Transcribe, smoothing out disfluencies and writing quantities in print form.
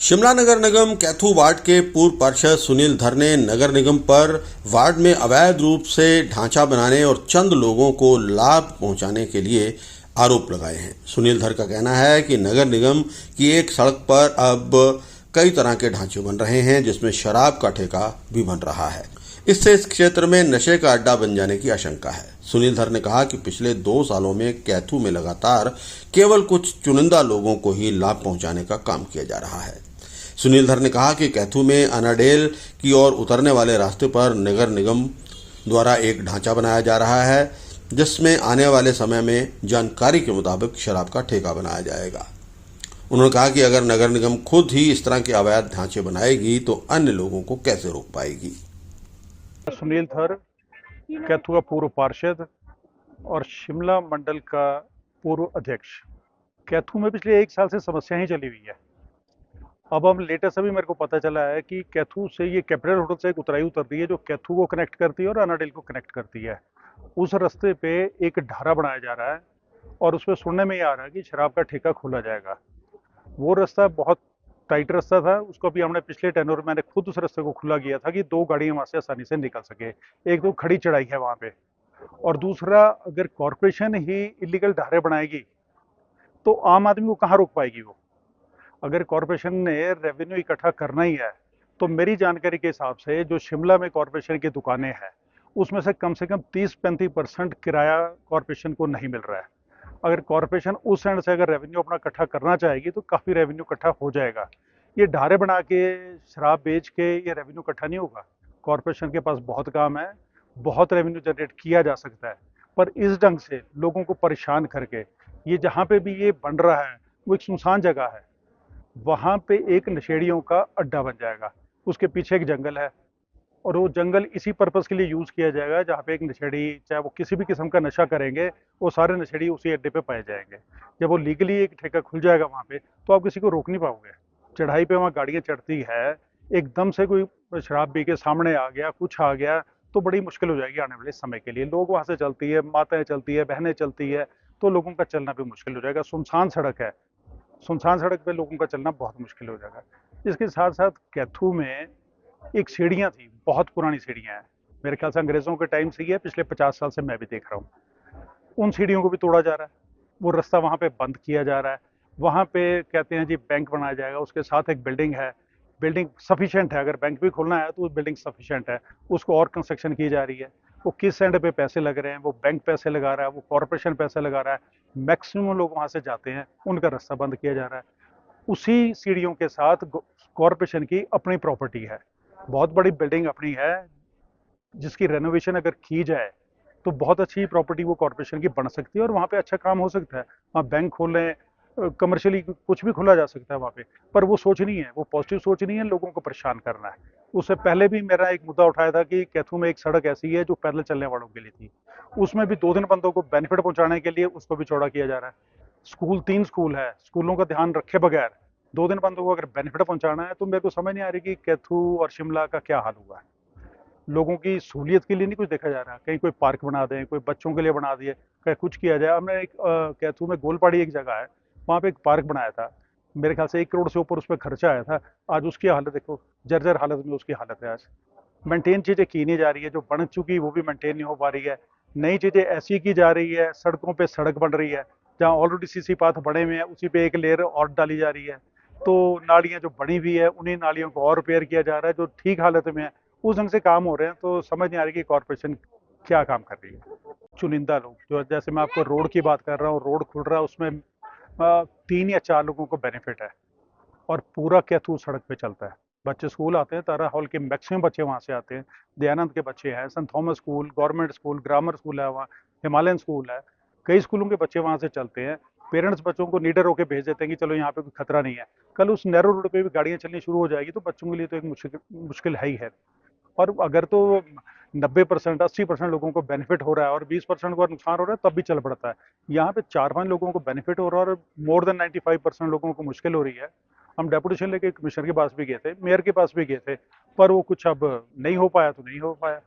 शिमला नगर निगम Kaithu ward के पूर्व पार्षद सुनील धर ने नगर निगम पर वार्ड में अवैध रूप से ढांचा बनाने और चंद लोगों को लाभ पहुंचाने के लिए आरोप लगाए हैं। सुनील धर का कहना है कि नगर निगम की एक सड़क पर अब कई तरह के ढांचे बन रहे हैं, जिसमें शराब का ठेका भी बन रहा है। इससे इस क्षेत्र में नशे का अड्डा बन जाने की आशंका है। सुनील धर ने कहा कि पिछले 2 सालों में कैथू में लगातार केवल कुछ चुनिंदा लोगों को ही लाभ पहुंचाने का काम किया जा रहा है। सुनील धर ने कहा कि कैथू में अनाडेल की ओर उतरने वाले रास्ते पर नगर निगम द्वारा एक ढांचा बनाया जा रहा है, जिसमें आने वाले समय में जानकारी के मुताबिक शराब का ठेका बनाया जाएगा। उन्होंने कहा कि अगर नगर निगम खुद ही इस तरह के अवैध ढांचे बनाएगी तो अन्य लोगों को कैसे रोक पाएगी। सुनील धर कैथू का पूर्व पार्षद और शिमला मंडल का पूर्व अध्यक्ष। कैथू में पिछले 1 साल से समस्या ही चली हुई है। अब हम लेटेस्ट अभी मेरे को पता चला है कि कैथू से ये कैपिटल होटल से एक उतराई उतरती है जो कैथू को कनेक्ट करती है और अनाडेल को कनेक्ट करती है। उस रास्ते पे एक ढारा बनाया जा रहा है और उसमें सुनने में ये आ रहा है कि शराब का ठेका खोला जाएगा। वो रास्ता बहुत टाइट रास्ता था, उसको भी हमने पिछले टेन्योर में मैंने खुद उस रास्ते को खुला किया था कि 2 गाड़ियां वहां से आसानी से निकल सके। एक तो खड़ी चढ़ाई है वहां पे, और दूसरा अगर कॉरपोरेशन ही इलीगल ढारे बनाएगी तो आम आदमी को कहाँ रोक पाएगी। वो अगर कॉरपोरेशन ने रेवेन्यू इकट्ठा करना ही है तो मेरी जानकारी के हिसाब से जो शिमला में कॉरपोरेशन की दुकानें हैं उसमें से कम 30-35% किराया कॉरपोरेशन को नहीं मिल रहा है। अगर कॉरपोरेशन उस एंड से अगर रेवेन्यू अपना इकट्ठा करना चाहेगी तो काफ़ी रेवेन्यू इकट्ठा हो जाएगा। ये ढारे बना के शराब बेच के ये रेवेन्यू इकट्ठा नहीं होगा। कॉरपोरेशन के पास बहुत काम है, बहुत रेवेन्यू जनरेट किया जा सकता है, पर इस ढंग से लोगों को परेशान करके ये जहाँ पे भी ये बन रहा है वो एक सुनसान जगह है, वहाँ पे एक नशेड़ियों का अड्डा बन जाएगा। उसके पीछे एक जंगल है और वो जंगल इसी पर्पज़ के लिए यूज़ किया जाएगा जहाँ पे एक नशेड़ी, चाहे वो किसी भी किस्म का नशा करेंगे, वो सारे नशेड़ी उसी अड्डे पे पाए जाएंगे। जब वो लीगली एक ठेका खुल जाएगा वहाँ पे तो आप किसी को रोक नहीं पाओगे। चढ़ाई पे वहाँ गाड़ियाँ चढ़ती है, एकदम से कोई शराब पी के सामने आ गया, कुछ आ गया तो बड़ी मुश्किल हो जाएगी आने वाले समय के लिए। लोग वहाँ से चलती है, माताएं चलती है, बहनें चलती है, तो लोगों का चलना भी मुश्किल हो जाएगा। सुनसान सड़क है, सुनसान सड़क पे लोगों का चलना बहुत मुश्किल हो जाएगा। इसके साथ साथ कैथू में एक सीढ़ियाँ थी, बहुत पुरानी सीढ़ियाँ हैं, मेरे ख्याल से अंग्रेज़ों के टाइम से ही है, पिछले 50 साल से मैं भी देख रहा हूँ। उन सीढ़ियों को भी तोड़ा जा रहा है, वो रास्ता वहाँ पे बंद किया जा रहा है। वहाँ पे कहते हैं जी बैंक बनाया जाएगा, उसके साथ एक बिल्डिंग है, बिल्डिंग सफिशिएंट है, अगर बैंक भी खोलना है तो बिल्डिंग सफिशिएंट है, उसको और कंस्ट्रक्शन की जा रही है। वो किस एंड पे पैसे लग रहे हैं, वो बैंक पैसे लगा रहा है, वो कॉरपोरेशन पैसे लगा रहा है, मैक्सिमम लोग वहाँ से जाते हैं, उनका रास्ता बंद किया जा रहा है। उसी सीढ़ियों के साथ कॉरपोरेशन की अपनी प्रॉपर्टी है, बहुत बड़ी बिल्डिंग अपनी है, जिसकी रेनोवेशन अगर की जाए तो बहुत अच्छी प्रॉपर्टी वो कॉरपोरेशन की बन सकती है और वहाँ पे अच्छा काम हो सकता है। वहाँ बैंक खोलें, कमर्शियली कुछ भी खोला जा सकता है वहाँ पे, पर वो सोच नहीं है, वो पॉजिटिव सोच नहीं है, लोगों को परेशान करना है। उससे पहले भी मेरा एक मुद्दा उठाया था कि कैथू में एक सड़क ऐसी है जो पैदल चलने वालों के लिए थी, उसमें भी 2 दिन बंदों को बेनिफिट पहुंचाने के लिए उसको भी चौड़ा किया जा रहा है। स्कूल 3 स्कूल है, स्कूलों का ध्यान रखे बगैर 2 दिन बंदों को अगर बेनिफिट पहुंचाना है तो मेरे को समझ नहीं आ रही कि कैथू और शिमला का क्या हाल हुआ है। लोगों की सहूलियत के लिए नहीं कुछ देखा जा रहा, कहीं कोई पार्क बना दें, कोई बच्चों के लिए बना दिए, कहीं कुछ किया जाए। हमने एक कैथू में गोलपाड़ी एक जगह है, वहाँ पे एक पार्क बनाया था, मेरे ख्याल से 1 करोड़ से ऊपर उस पर खर्चा आया था। आज उसकी हालत देखो, जर्जर हालत में उसकी हालत है। आज मेंटेन चीज़ें की नहीं जा रही है, जो बन चुकी वो भी मेंटेन नहीं हो पा रही है। नई चीज़ें ऐसी की जा रही है, सड़कों पे सड़क बन रही है, जहाँ ऑलरेडी सीसी पाथ बने हुए हैं उसी पे एक लेयर और डाली जा रही है। तो नालियाँ जो बनी हुई है उन्हीं नालियों को और रिपेयर किया जा रहा है जो ठीक हालत में है, उस ढंग से काम हो रहे हैं। तो समझ नहीं आ रही कि कॉरपोरेशन क्या काम कर रही है। चुनिंदा लोग, जो जैसे मैं आपको रोड की बात कर रहा हूँ, रोड खुल रहा है उसमें 3 या 4 लोगों को बेनिफिट है और पूरा कैथू सड़क पे चलता है। बच्चे स्कूल आते हैं, तारा हॉल के मैक्सिमम बच्चे वहाँ से आते हैं, दयानंद के बच्चे हैं, Saint Thomas school, government school, grammar school है वहाँ, हिमालयन स्कूल है, कई स्कूलों के बच्चे वहाँ से चलते हैं। पेरेंट्स बच्चों को नीडर होकर भेज देते हैं कि चलो यहाँ पे कोई खतरा नहीं है। कल उस नैरो रोड पे भी गाड़ियाँ चलनी शुरू हो जाएगी तो बच्चों के लिए तो एक मुश्किल है ही है। और अगर तो 90% 80% लोगों को बेनिफिट हो रहा है और 20% को नुकसान हो रहा है तब भी चल पड़ता है। यहाँ पे 4-5 लोगों को बेनिफिट हो रहा है और मोर देन 95% लोगों को मुश्किल हो रही है। हम डेपुटेशन लेके कमिश्नर के पास भी गए थे, मेयर के पास भी गए थे, पर वो कुछ अब नहीं हो पाया तो नहीं हो पाया।